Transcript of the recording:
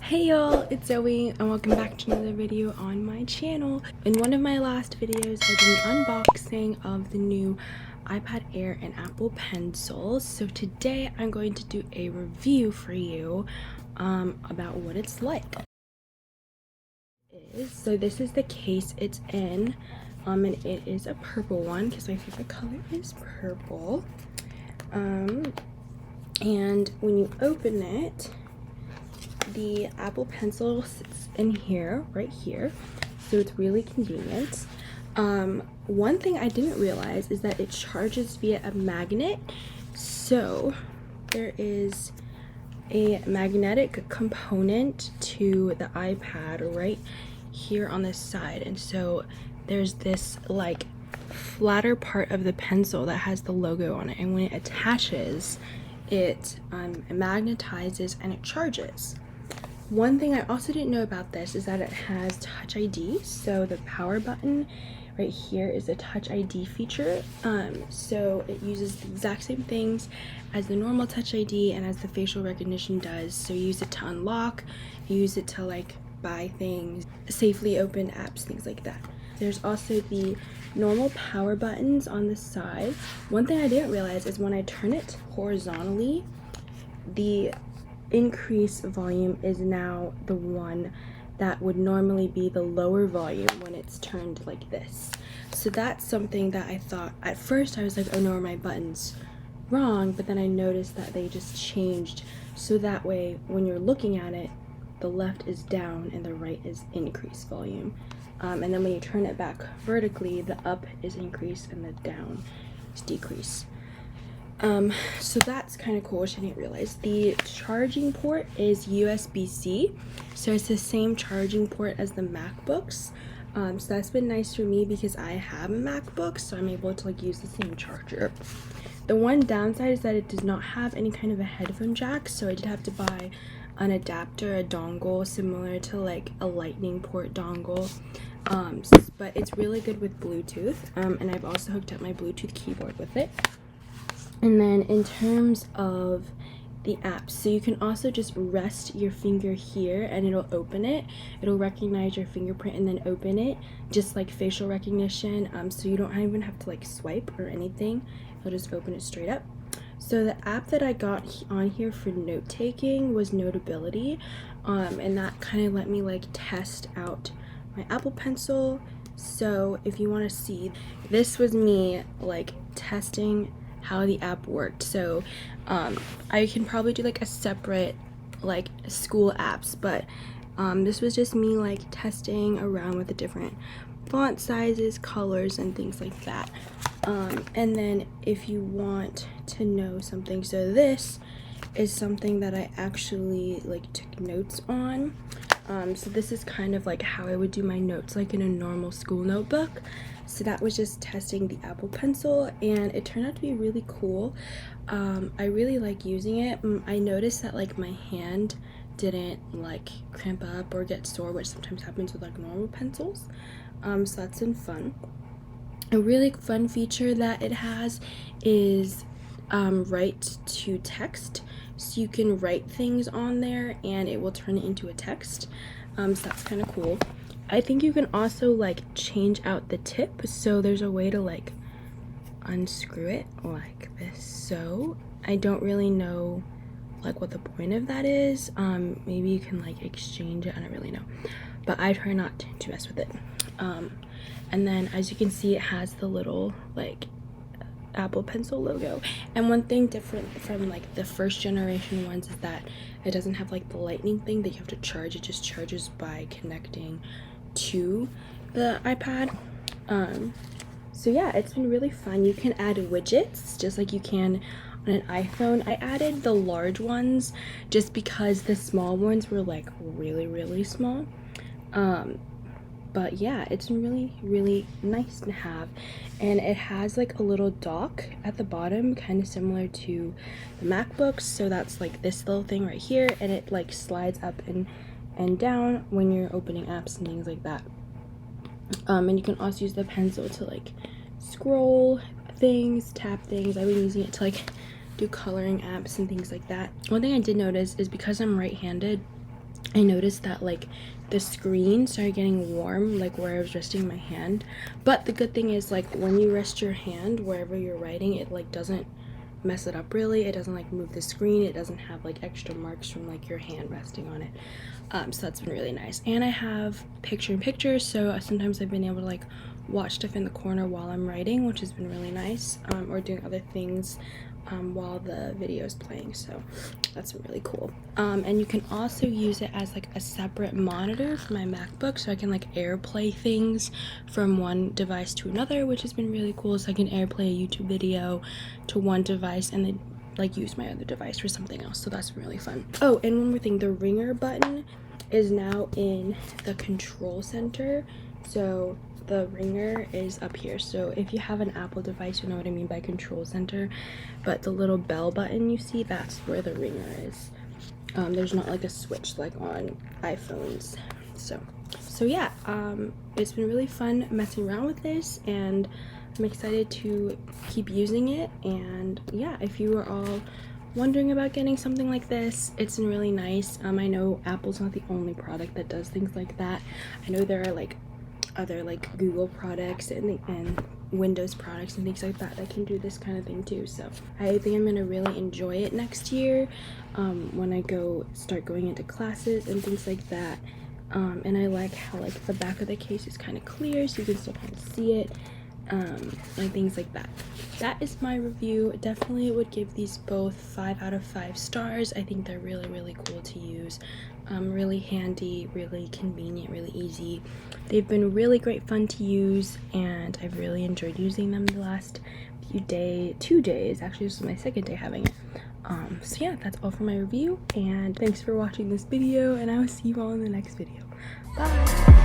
Hey y'all, it's Zoe and welcome back to another video on my channel. In one of my last videos, I did an unboxing of the new iPad Air and Apple Pencils. So today I'm going to do a review for you about what it's like. So this is the case it's in, and it is a purple one because my favorite color is purple. And when you open it, the Apple Pencil sits in here, right here, so it's really convenient. One thing I didn't realize is that it charges via a magnet. So there is a magnetic component to the iPad right here on this side, and so there's this like flatter part of the pencil that has the logo on it, and when it attaches, it magnetizes and it charges. One thing I also didn't know about this is that it has Touch ID, so the power button right here is a Touch ID feature. So it uses the exact same things as the normal Touch ID and as the facial recognition does. So you use it to unlock, you use it to like buy things, safely open apps, things like that. There's also the normal power buttons on the side. One thing I didn't realize is when I turn it horizontally, the increase volume is now the one that would normally be the lower volume when it's turned like this. So that's something that I thought at first I was like, oh no, are my buttons wrong? But then I noticed that they just changed so that way when you're looking at it, the left is down and the right is increased volume. And then when you turn it back vertically, the up is increase and the down is decrease. So that's kind of cool, which I didn't realize. The charging port is USB-C, so it's the same charging port as the MacBooks. So that's been nice for me because I have a MacBook, so I'm able to like use the same charger. The one downside is that it does not have any kind of a headphone jack, so I did have to buy an adapter, a dongle similar to like a lightning port dongle. But it's really good with Bluetooth, and I've also hooked up my Bluetooth keyboard with it. And then in terms of the apps, so you can also just rest your finger here and it'll open it. It'll recognize your fingerprint and then open it, just like facial recognition. So you don't even have to like swipe or anything. It'll just open it straight up. So the app that I got on here for note taking was Notability, and that kind of let me like test out my Apple Pencil. So if you want to see, this was me like testing how the app worked. So I can probably do like a separate like school apps, but this was just me like testing around with the different font sizes, colors, and things like that. And then if you want to know something, so this is something that I actually like took notes on. So this is kind of like how I would do my notes like in a normal school notebook. So that was just testing the Apple Pencil, and it turned out to be really cool. I really like using it. I noticed that like my hand didn't like cramp up or get sore, which sometimes happens with like normal pencils. So that's been fun. A really fun feature that it has is write to text. So you can write things on there and it will turn it into a text. So that's kind of cool. I think you can also like change out the tip, so there's a way to like unscrew it like this. So I don't really know like what the point of that is. Maybe you can like exchange it, I don't really know, but I try not to mess with it. And then as you can see, it has the little like Apple Pencil logo. And one thing different from like the first generation ones is that it doesn't have like the lightning thing that you have to charge. It just charges by connecting to the iPad. So yeah, it's been really fun. You can add widgets just like you can on an iPhone. I added the large ones just because the small ones were like really small. But yeah, it's really nice to have, and it has like a little dock at the bottom, kind of similar to the MacBooks. So that's like this little thing right here, and it like slides up and down when you're opening apps and things like that. And you can also use the pencil to like scroll things, tap things. I've been using it to like do coloring apps and things like that. One thing I did notice is because I'm right-handed, I noticed that like the screen started getting warm like where I was resting my hand. But the good thing is like when you rest your hand wherever you're writing, it like doesn't mess it up really. It doesn't like move the screen. It doesn't have like extra marks from like your hand resting on it. So that's been really nice. And I have picture-in-picture, so sometimes I've been able to like watch stuff in the corner while I'm writing, which has been really nice, or doing other things while the video is playing, so that's really cool. And you can also use it as like a separate monitor for my MacBook, so I can like AirPlay things from one device to another, which has been really cool. So I can AirPlay a YouTube video to one device and then like use my other device for something else, so that's really fun. Oh, and one more thing, the ringer button is now in the control center, so the ringer is up here. So if you have an Apple device, you know what I mean by control center, but the little bell button you see, that's where the ringer is. There's not like a switch like on iPhones. So yeah, it's been really fun messing around with this, and I'm excited to keep using it. And yeah, if you are all wondering about getting something like this, it's been really nice. I know Apple's not the only product that does things like that. I know there are like other like Google products and Windows products and things like that that can do this kind of thing too. So I think I'm gonna really enjoy it next year when I start going into classes and things like that. And I like how like the back of the case is kind of clear, so you can still kind of see it, and things like that. That is my review. Definitely would give these both 5 out of 5 stars. I think they're really cool to use, really handy, really convenient, really easy. They've been really great fun to use, and I've really enjoyed using them the last few days. 2 days actually. This is my second day having it. So yeah, that's all for my review, and thanks for watching this video, and I will see you all in the next video. Bye.